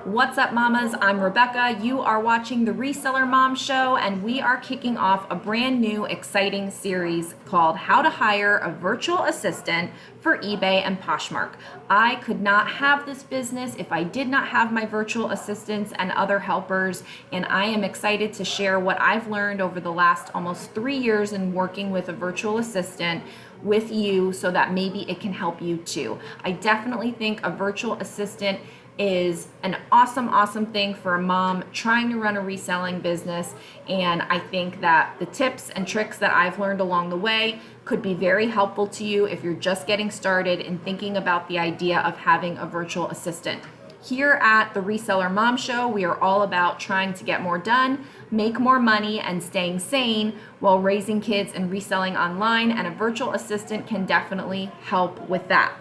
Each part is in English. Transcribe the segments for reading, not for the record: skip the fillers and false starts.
What's up, mamas? I'm Rebecca. You are watching the Reseller Mom Show, and we are kicking off a brand new, exciting series called How to Hire a Virtual Assistant for eBay and Poshmark. I could not have this business if I did not have my virtual assistants and other helpers, and I am excited to share what I've learned over the last almost 3 years in working with a virtual assistant with you so that maybe it can help you too. I definitely think a virtual assistant is an awesome thing for a mom trying to run a reselling business, and I think that the tips and tricks that I've learned along the way could be very helpful to you if you're just getting started and thinking about the idea of having a virtual assistant. Here at the Reseller Mom Show, we are all about trying to get more done, make more money, and staying sane while raising kids and reselling online, and a virtual assistant can definitely help with that.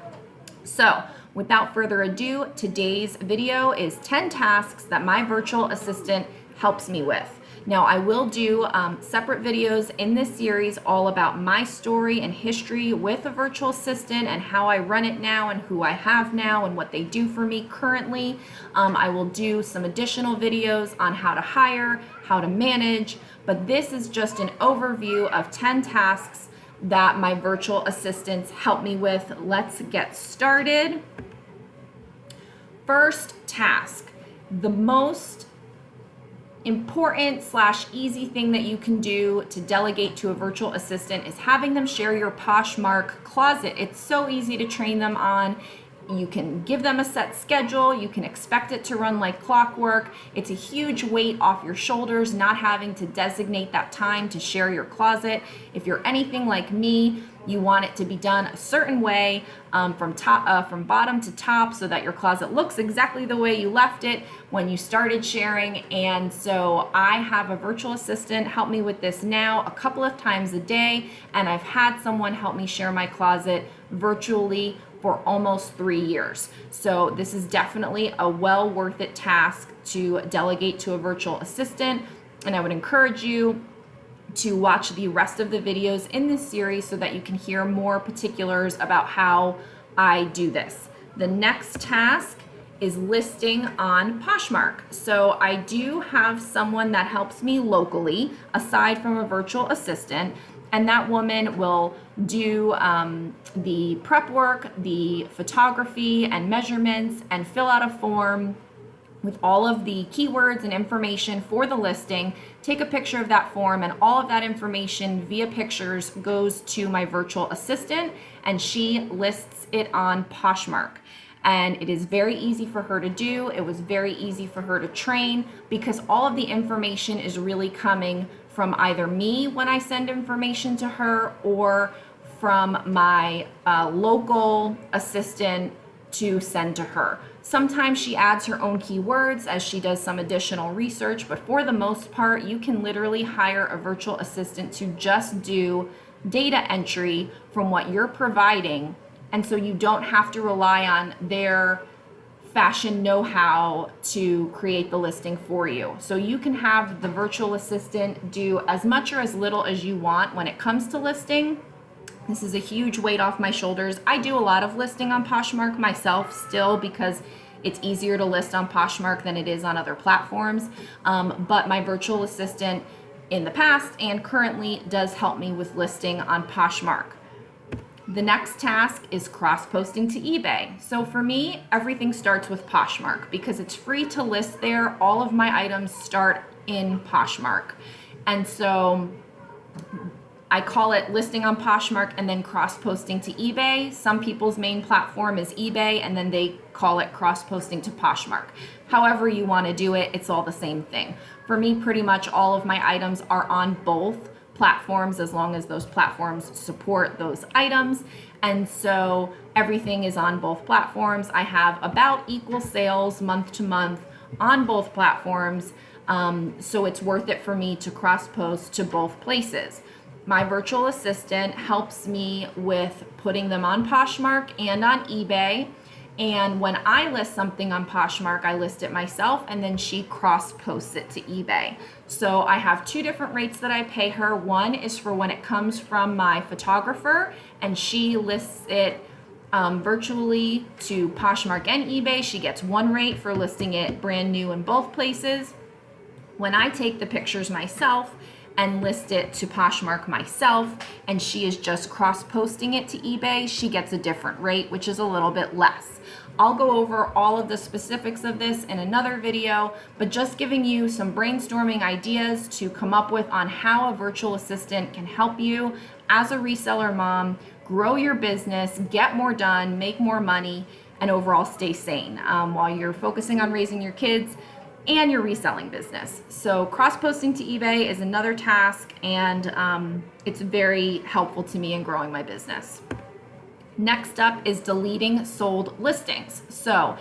So, without further ado, today's video is 10 tasks that my virtual assistant helps me with. Now, I will do separate videos in this series all about my story and history with a virtual assistant and how I run it now and who I have now and what they do for me currently. I will do some additional videos on how to hire, how to manage, but this is just an overview of 10 tasks that my virtual assistants help me with. Let's get started. First task, the most important / easy thing that you can do to delegate to a virtual assistant is having them share your Poshmark closet. It's so easy to train them on. You can give them a set schedule. You can expect it to run like clockwork. It's a huge weight off your shoulders not having to designate that time to share your closet. If you're anything like me, you want it to be done a certain way from bottom to top so that your closet looks exactly the way you left it when you started sharing. And so I have a virtual assistant help me with this now a couple of times a day, and I've had someone help me share my closet virtually for almost 3 years. So this is definitely a well worth it task to delegate to a virtual assistant, and I would encourage you to watch the rest of the videos in this series so that you can hear more particulars about how I do this. The next task is listing on Poshmark. So I do have someone that helps me locally aside from a virtual assistant, and that woman will do the prep work, the photography and measurements, and fill out a form with all of the keywords and information for the listing, take a picture of that form, and all of that information via pictures goes to my virtual assistant, and she lists it on Poshmark. And it is very easy for her to do. It was very easy for her to train because all of the information is really coming from either me when I send information to her or from my local assistant to send to her. Sometimes she adds her own keywords as she does some additional research, but for the most part, you can literally hire a virtual assistant to just do data entry from what you're providing, and so you don't have to rely on their fashion know-how to create the listing for you. So you can have the virtual assistant do as much or as little as you want when it comes to listing. This is a huge weight off my shoulders. I do a lot of listing on Poshmark myself still because it's easier to list on Poshmark than it is on other platforms. But my virtual assistant in the past and currently does help me with listing on Poshmark. The next task is cross-posting to eBay. So for me, everything starts with Poshmark because it's free to list there. All of my items start in Poshmark. And so I call it listing on Poshmark and then cross-posting to eBay. Some people's main platform is eBay, and then they call it cross-posting to Poshmark. However you want to do it, it's all the same thing. For me, pretty much all of my items are on both platforms as long as those platforms support those items. And so everything is on both platforms. I have about equal sales month to month on both platforms, so it's worth it for me to cross-post to both places. My virtual assistant helps me with putting them on Poshmark and on eBay. And when I list something on Poshmark, I list it myself and then she cross-posts it to eBay. So I have 2 different rates that I pay her. One is for when it comes from my photographer and she lists it virtually to Poshmark and eBay. She gets one rate for listing it brand new in both places. When I take the pictures myself and list it to Poshmark myself, and she is just cross-posting it to eBay, she gets a different rate, which is a little bit less. I'll go over all of the specifics of this in another video, but just giving you some brainstorming ideas to come up with on how a virtual assistant can help you as a reseller mom grow your business, get more done, make more money, and overall stay sane while you're focusing on raising your kids and your reselling business. So cross-posting to eBay is another task, and it's very helpful to me in growing my business. Next up is deleting sold listings. So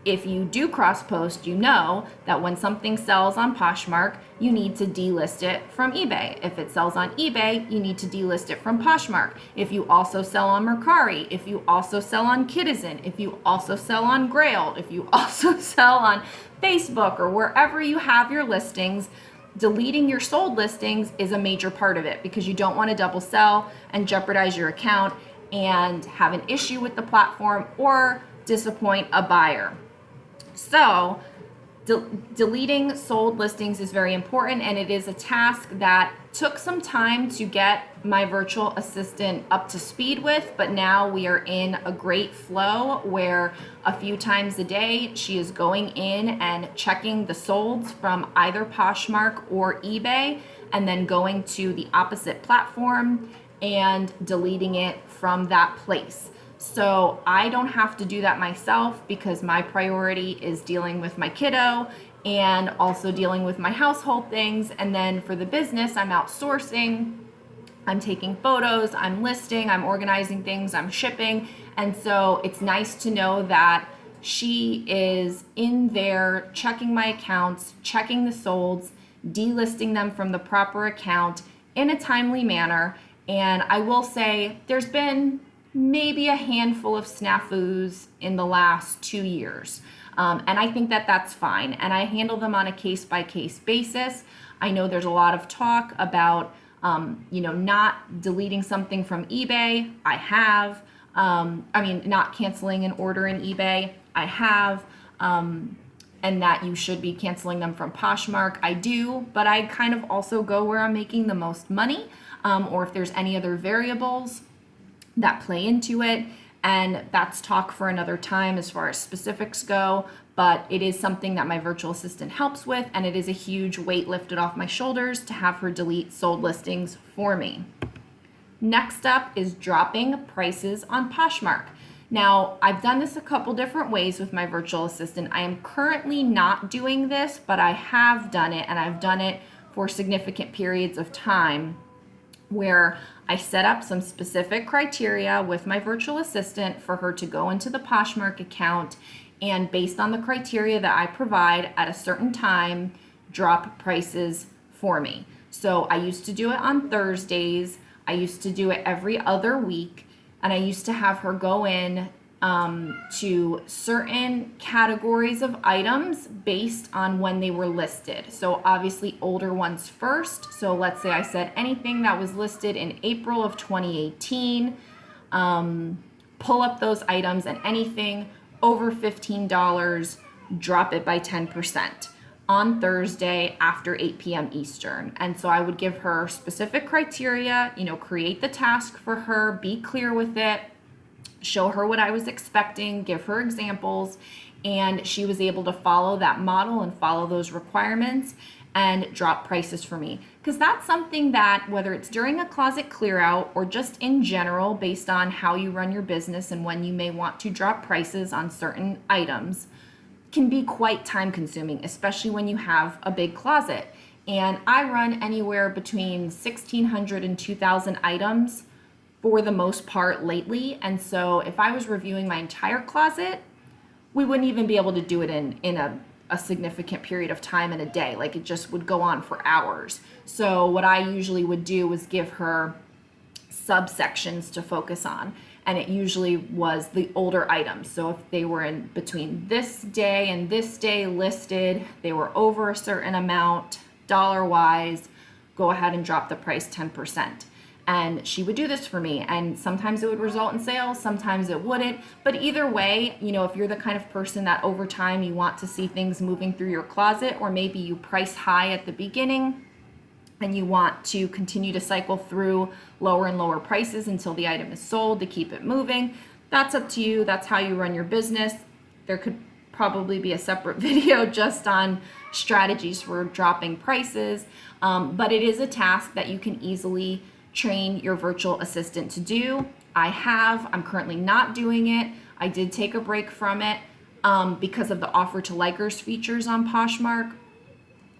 if you do cross-post, you know that when something sells on Poshmark, you need to delist it from eBay. If it sells on eBay, you need to delist it from Poshmark. If you also sell on Mercari, if you also sell on Kidizen, if you also sell on Grailed, if you also sell on Facebook or wherever you have your listings, deleting your sold listings is a major part of it, because you don't want to double sell and jeopardize your account and have an issue with the platform or disappoint a buyer. So deleting sold listings is very important, and it is a task that took some time to get my virtual assistant up to speed with, but now we are in a great flow where a few times a day she is going in and checking the solds from either Poshmark or eBay, and then going to the opposite platform and deleting it from that place. So I don't have to do that myself, because my priority is dealing with my kiddo and also dealing with my household things. And then for the business, I'm outsourcing, I'm taking photos, I'm listing, I'm organizing things, I'm shipping. And so it's nice to know that she is in there checking my accounts, checking the solds, delisting them from the proper account in a timely manner. And I will say there's been maybe a handful of snafus in the last 2 years. And I think that that's fine. And I handle them on a case-by-case basis. I know there's a lot of talk about, not deleting something from eBay. I have. Not canceling an order in eBay. I have. And that you should be canceling them from Poshmark. I do, but I kind of also go where I'm making the most money, or if there's any other variables that play into it. And that's talk for another time as far as specifics go, but it is something that my virtual assistant helps with, and it is a huge weight lifted off my shoulders to have her delete sold listings for me. Next up is dropping prices on Poshmark. Now, I've done this a couple different ways with my virtual assistant. I am currently not doing this, but I have done it, and I've done it for significant periods of time, where I set up some specific criteria with my virtual assistant for her to go into the Poshmark account, and based on the criteria that I provide at a certain time, drop prices for me. So I used to do it on Thursdays. I used to do it every other week, and I used to have her go in to certain categories of items based on when they were listed. So obviously older ones first. So let's say I said anything that was listed in April of 2018, pull up those items, and anything over $15, drop it by 10% on Thursday after 8 p.m. Eastern. And so I would give her specific criteria, create the task for her, be clear with it, show her what I was expecting, give her examples, and she was able to follow that model and follow those requirements and drop prices for me. Because that's something that, whether it's during a closet clear out or just in general, based on how you run your business and when you may want to drop prices on certain items, can be quite time consuming, especially when you have a big closet. And I run anywhere between 1,600 and 2,000 items for the most part lately. And so if I was reviewing my entire closet, we wouldn't even be able to do it in a significant period of time in a day. Like, it just would go on for hours. So what I usually would do was give her subsections to focus on. And it usually was the older items. So if they were in between this day and this day listed, they were over a certain amount dollar-wise, go ahead and drop the price 10%. And she would do this for me. And sometimes it would result in sales, sometimes it wouldn't. But either way, you know, if you're the kind of person that over time you want to see things moving through your closet, or maybe you price high at the beginning and you want to continue to cycle through lower and lower prices until the item is sold to keep it moving, that's up to you. That's how you run your business. There could probably be a separate video just on strategies for dropping prices, but it is a task that you can easily train your virtual assistant to do. I'm currently not doing it. I did take a break from it because of the offer to likers features on Poshmark.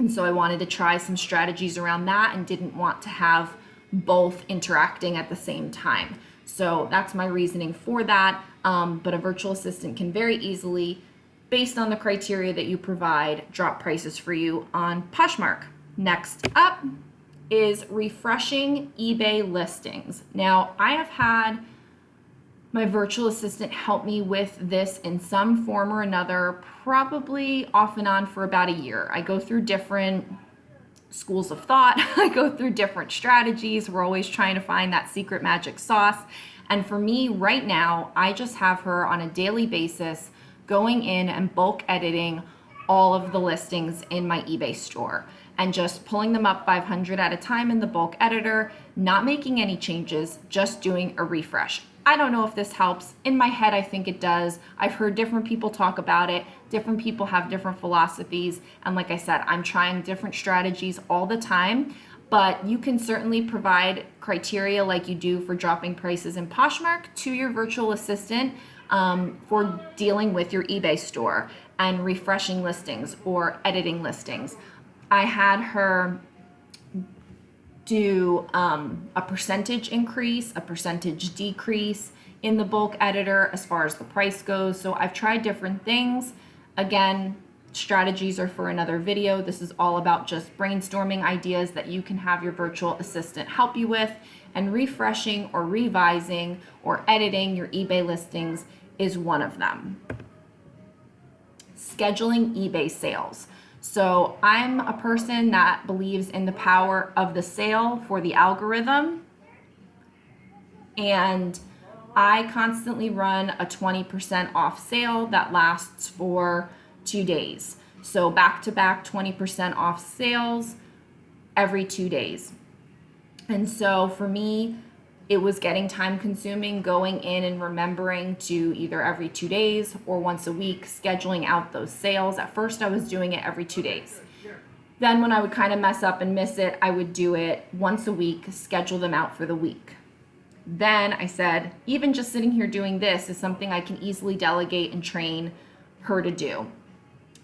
And so I wanted to try some strategies around that and didn't want to have both interacting at the same time. So that's my reasoning for that. But a virtual assistant can very easily, based on the criteria that you provide, drop prices for you on Poshmark. Next up is refreshing eBay listings. Now, I have had my virtual assistant help me with this in some form or another, probably off and on for about a year. I go through different schools of thought. I go through different strategies. We're always trying to find that secret magic sauce. And for me right now, I just have her on a daily basis going in and bulk editing all of the listings in my eBay store and just pulling them up 500 at a time in the bulk editor, not making any changes, just doing a refresh. I don't know if this helps. In my head, I think it does. I've heard different people talk about it. Different people have different philosophies. And like I said, I'm trying different strategies all the time, but you can certainly provide criteria like you do for dropping prices in Poshmark to your virtual assistant for dealing with your eBay store and refreshing listings or editing listings. I had her do a percentage increase, a percentage decrease in the bulk editor as far as the price goes. So I've tried different things. Again, strategies are for another video. This is all about just brainstorming ideas that you can have your virtual assistant help you with, and refreshing or revising or editing your eBay listings is one of them. Scheduling eBay sales. So I'm a person that believes in the power of the sale for the algorithm, and I constantly run a 20% off sale that lasts for 2 days. So back-to-back 20% off sales every 2 days. And so for me, it was getting time consuming going in and remembering to either every 2 days or once a week scheduling out those sales. At first I was doing it every 2 days. Then when I would kind of mess up and miss it, I would do it once a week, schedule them out for the week. Then I said, even just sitting here doing this is something I can easily delegate and train her to do.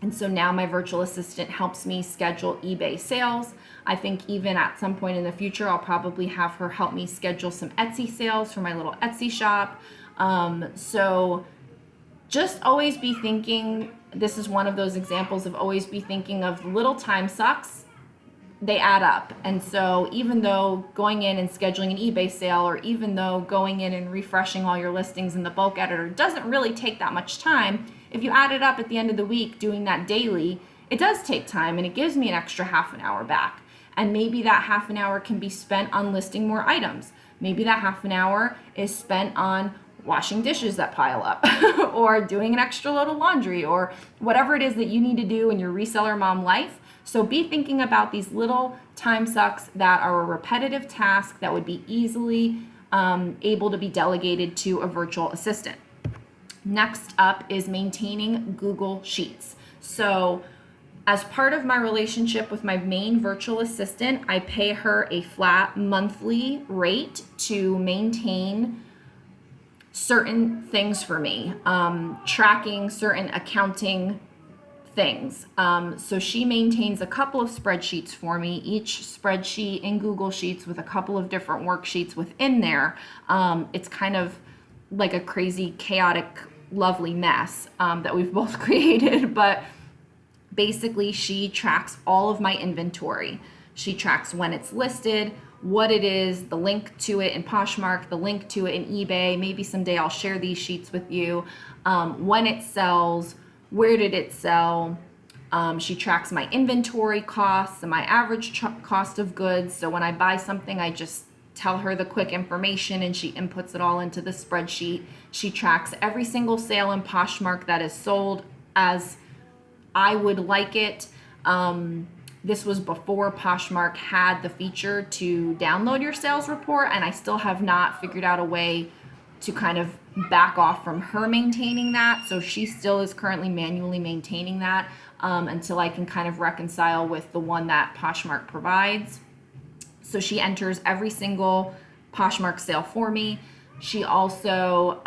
And so now my virtual assistant helps me schedule eBay sales. I think even at some point in the future, I'll probably have her help me schedule some Etsy sales for my little Etsy shop. So just always be thinking, this is one of those examples of always be thinking of little time sucks, they add up. And so even though going in and scheduling an eBay sale, or even though going in and refreshing all your listings in the bulk editor doesn't really take that much time, if you add it up at the end of the week doing that daily, it does take time, and it gives me an extra half an hour back. And maybe that half an hour can be spent on listing more items. Maybe that half an hour is spent on washing dishes that pile up or doing an extra load of laundry, or whatever it is that you need to do in your reseller mom life. So be thinking about these little time sucks that are a repetitive task that would be easily able to be delegated to a virtual assistant. Next up is maintaining Google Sheets. So as part of my relationship with my main virtual assistant, I pay her a flat monthly rate to maintain certain things for me, tracking certain accounting things. So she maintains a couple of spreadsheets for me, each spreadsheet in Google Sheets with a couple of different worksheets within there. It's kind of like a crazy, chaotic, lovely mess that we've both created, but basically she tracks all of my inventory. She tracks when it's listed, what it is, the link to it in Poshmark, the link to it in eBay. Maybe someday I'll share these sheets with you. When it sells, where did it sell? She tracks my inventory costs and my average cost of goods. So when I buy something, I just tell her the quick information and she inputs it all into the spreadsheet. She tracks every single sale in Poshmark that is sold as I would like it. This was before Poshmark had the feature to download your sales report, and I still have not figured out a way to kind of back off from her maintaining that. So she still is currently manually maintaining that until I can kind of reconcile with the one that Poshmark provides. So she enters every single Poshmark sale for me. She also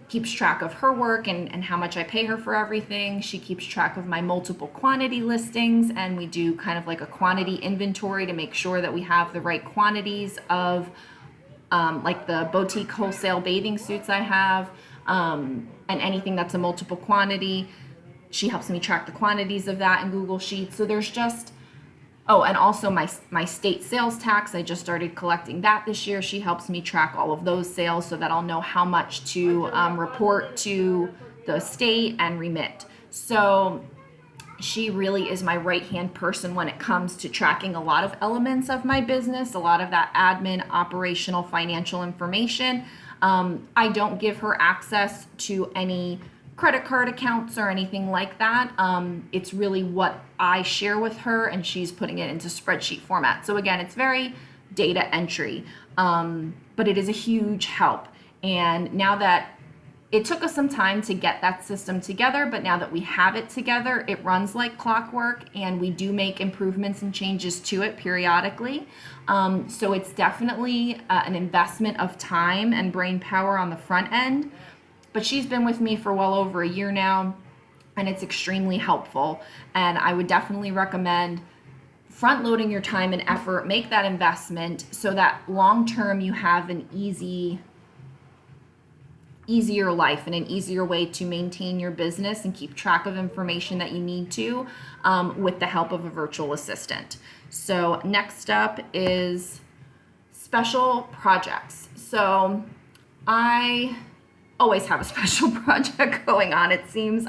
keeps track of her work and how much I pay her for everything. She keeps track of my multiple quantity listings, and we do kind of like a quantity inventory to make sure that we have the right quantities of like the boutique wholesale bathing suits I have, and anything that's a multiple quantity. She helps me track the quantities of that in Google Sheets. So there's just, oh, and also my state sales tax, I just started collecting that this year. She helps me track all of those sales so that I'll know how much to report to the state and remit. So she really is my right-hand person when it comes to tracking a lot of elements of my business, a lot of that admin, operational, financial information. I don't give her access to any credit card accounts or anything like that. It's really what I share with her, and she's putting it into spreadsheet format. So again, it's very data entry, but it is a huge help. And now that it took us some time to get that system together, but now that we have it together, it runs like clockwork, and we do make improvements and changes to it periodically. So it's definitely an investment of time and brain power on the front end. But she's been with me for well over a year now, and it's extremely helpful. And I would definitely recommend front loading your time and effort, make that investment so that long term you have an easier life and an easier way to maintain your business and keep track of information that you need to with the help of a virtual assistant. So next up is special projects. So I always have a special project going on. It seems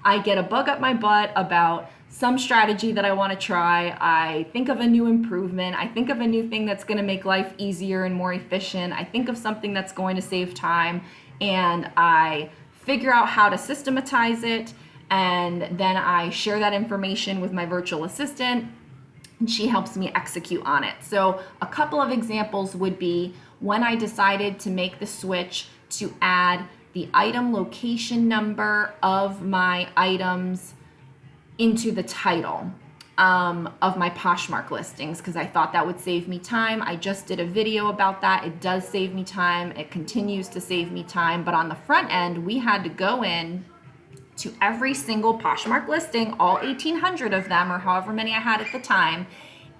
I get a bug up my butt about some strategy that I want to try. I think of a new improvement. I think of a new thing that's going to make life easier and more efficient. I think of something that's going to save time, and I figure out how to systematize it, and then I share that information with my virtual assistant, and she helps me execute on it. So a couple of examples would be when I decided to make the switch to add the item location number of my items into the title of my Poshmark listings, because I thought that would save me time. I just did a video about that. It does save me time. It continues to save me time. But on the front end, we had to go in to every single Poshmark listing, all 1,800 of them, or however many I had at the time,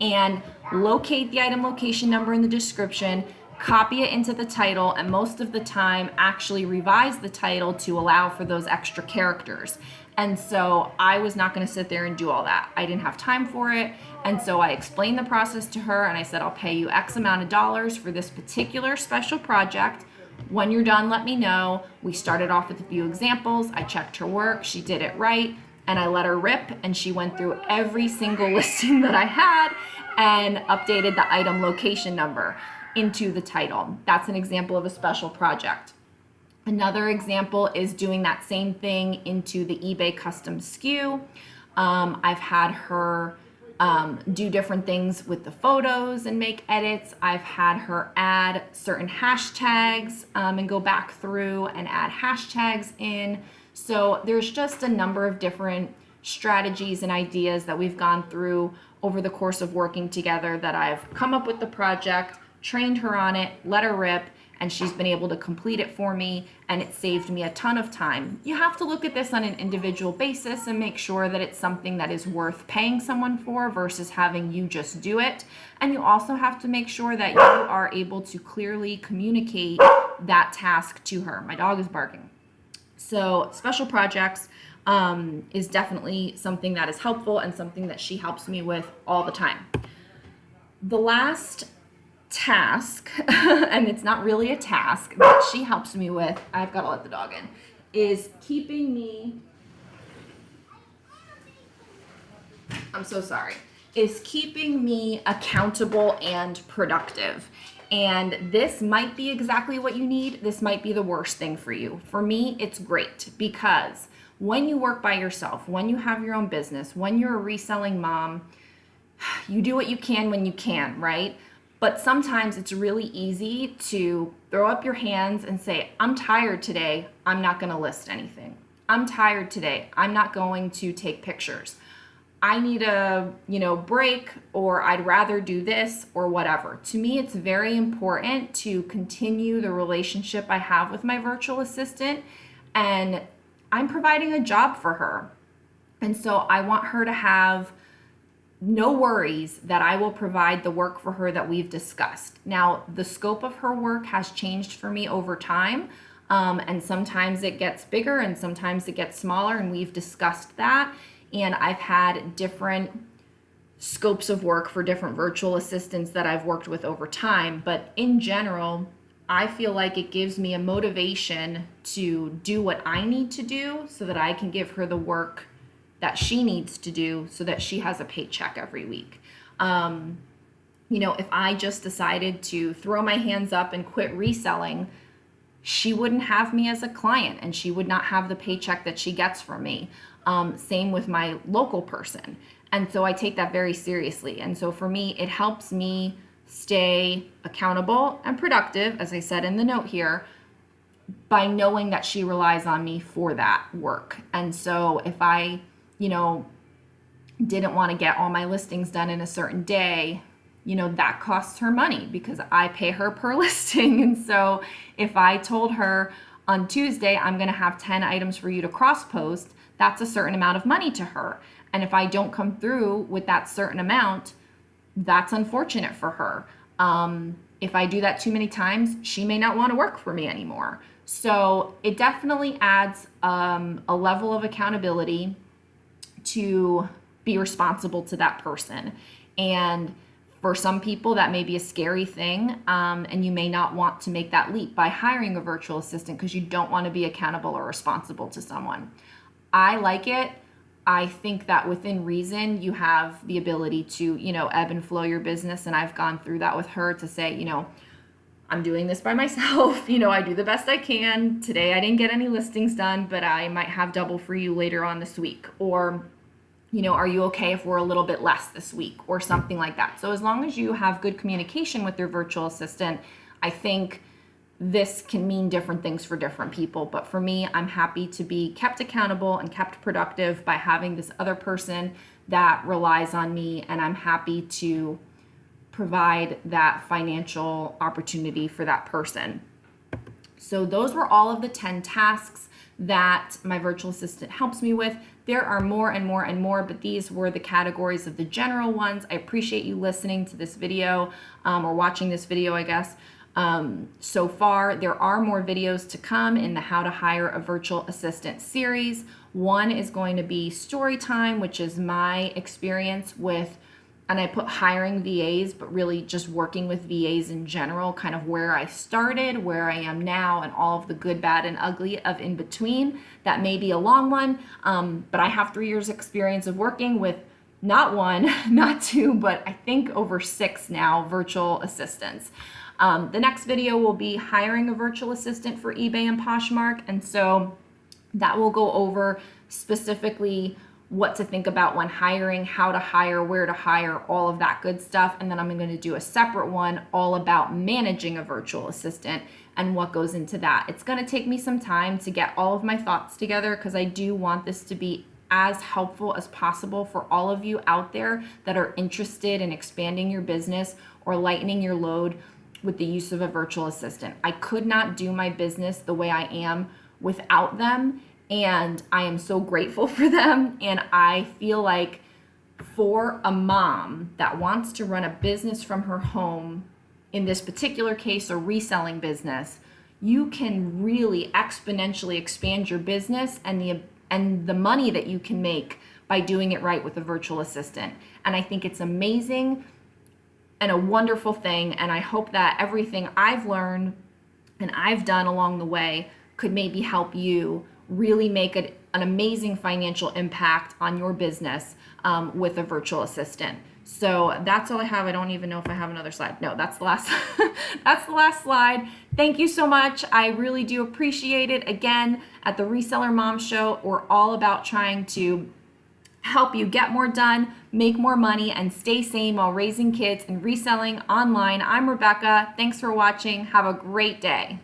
and locate the item location number in the description, copy it into the title, and most of the time actually revise the title to allow for those extra characters. And so I was not going to sit there and do all that. I didn't have time for it. And so I explained the process to her, and I said, I'll pay you X amount of dollars for this particular special project. When you're done, let me know. We started off with a few examples. I checked her work. She did it right. And I let her rip, and she went through every single listing that I had and updated the item location number into the title. That's an example of a special project. Another example is doing that same thing into the eBay custom SKU. I've had her do different things with the photos and make edits. I've had her add certain hashtags and go back through and add hashtags in. So there's just a number of different strategies and ideas that we've gone through over the course of working together that I've come up with the project, trained her on it, let her rip, and she's been able to complete it for me, and it saved me a ton of time. You have to look at this on an individual basis and make sure that it's something that is worth paying someone for versus having you just do it. And you also have to make sure that you are able to clearly communicate that task to her. My dog is barking. So special projects is definitely something that is helpful and something that she helps me with all the time. The last task, and it's not really a task that she helps me with, I've got to let the dog in, is keeping me, is keeping me accountable and productive. And this might be exactly what you need. This might be the worst thing for you. For me, it's great because when you work by yourself, when you have your own business, when you're a reselling mom, you do what you can when you can, right? But sometimes it's really easy to throw up your hands and say, I'm tired today. I'm not going to list anything. I'm tired today. I'm not going to take pictures. I need a, break, or I'd rather do this or whatever. To me, it's very important to continue the relationship I have with my virtual assistant, and I'm providing a job for her. And so I want her to have no worries that I will provide the work for her that we've discussed. Now, the scope of her work has changed for me over time. And sometimes it gets bigger and sometimes it gets smaller, and we've discussed that. And I've had different scopes of work for different virtual assistants that I've worked with over time. But in general, I feel like it gives me a motivation to do what I need to do so that I can give her the work that she needs to do so that she has a paycheck every week. If I just decided to throw my hands up and quit reselling, she wouldn't have me as a client and she would not have the paycheck that she gets from me. Same with my local person. And so I take that very seriously. And so for me, it helps me stay accountable and productive, as I said in the note here, by knowing that she relies on me for that work. And so if I, didn't want to get all my listings done in a certain day, that costs her money because I pay her per listing. And so if I told her on Tuesday, I'm going to have 10 items for you to cross post, that's a certain amount of money to her. And if I don't come through with that certain amount, that's unfortunate for her. If I do that too many times, she may not want to work for me anymore. So it definitely adds a level of accountability to be responsible to that person. And for some people, that may be a scary thing, and you may not want to make that leap by hiring a virtual assistant because you don't want to be accountable or responsible to someone. I like it. I think that within reason, you have the ability to, ebb and flow your business. And I've gone through that with her to say, I'm doing this by myself. I do the best I can. Today I didn't get any listings done, but I might have double for you later on this week. Or, are you okay if we're a little bit less this week or something like that? So as long as you have good communication with your virtual assistant, I think this can mean different things for different people. But for me, I'm happy to be kept accountable and kept productive by having this other person that relies on me, and I'm happy to provide that financial opportunity for that person. So those were all of the 10 tasks that my virtual assistant helps me with. There are more and more and more, but these were the categories of the general ones. I appreciate you listening to this video, or watching this video, I guess. So far, there are more videos to come in the How to Hire a Virtual Assistant series. One is going to be story time, which is my experience with, and I put hiring VAs, but really just working with VAs in general, kind of where I started, where I am now, and all of the good, bad, and ugly of in between. That may be a long one, but I have 3 years experience of working with not one, not two, but I think over 6 now virtual assistants. The next video will be hiring a virtual assistant for eBay and Poshmark, and so that will go over specifically what to think about when hiring, how to hire, where to hire, all of that good stuff. And then I'm going to do a separate one all about managing a virtual assistant and what goes into that. It's going to take me some time to get all of my thoughts together because I do want this to be as helpful as possible for all of you out there that are interested in expanding your business or lightening your load with the use of a virtual assistant. I could not do my business the way I am without them, and I am so grateful for them. And I feel like for a mom that wants to run a business from her home, in this particular case, a reselling business, you can really exponentially expand your business and the money that you can make by doing it right with a virtual assistant. And I think it's amazing and a wonderful thing. And I hope that everything I've learned and I've done along the way could maybe help you really make an amazing financial impact on your business with a virtual assistant. So that's all I have. I don't even know if I have another slide. No, that's the last that's the last slide. Thank you so much. I really do appreciate it. Again, at the Reseller Mom Show, we're all about trying to help you get more done, make more money, and stay sane while raising kids and reselling online. I'm Rebecca. Thanks for watching. Have a great day.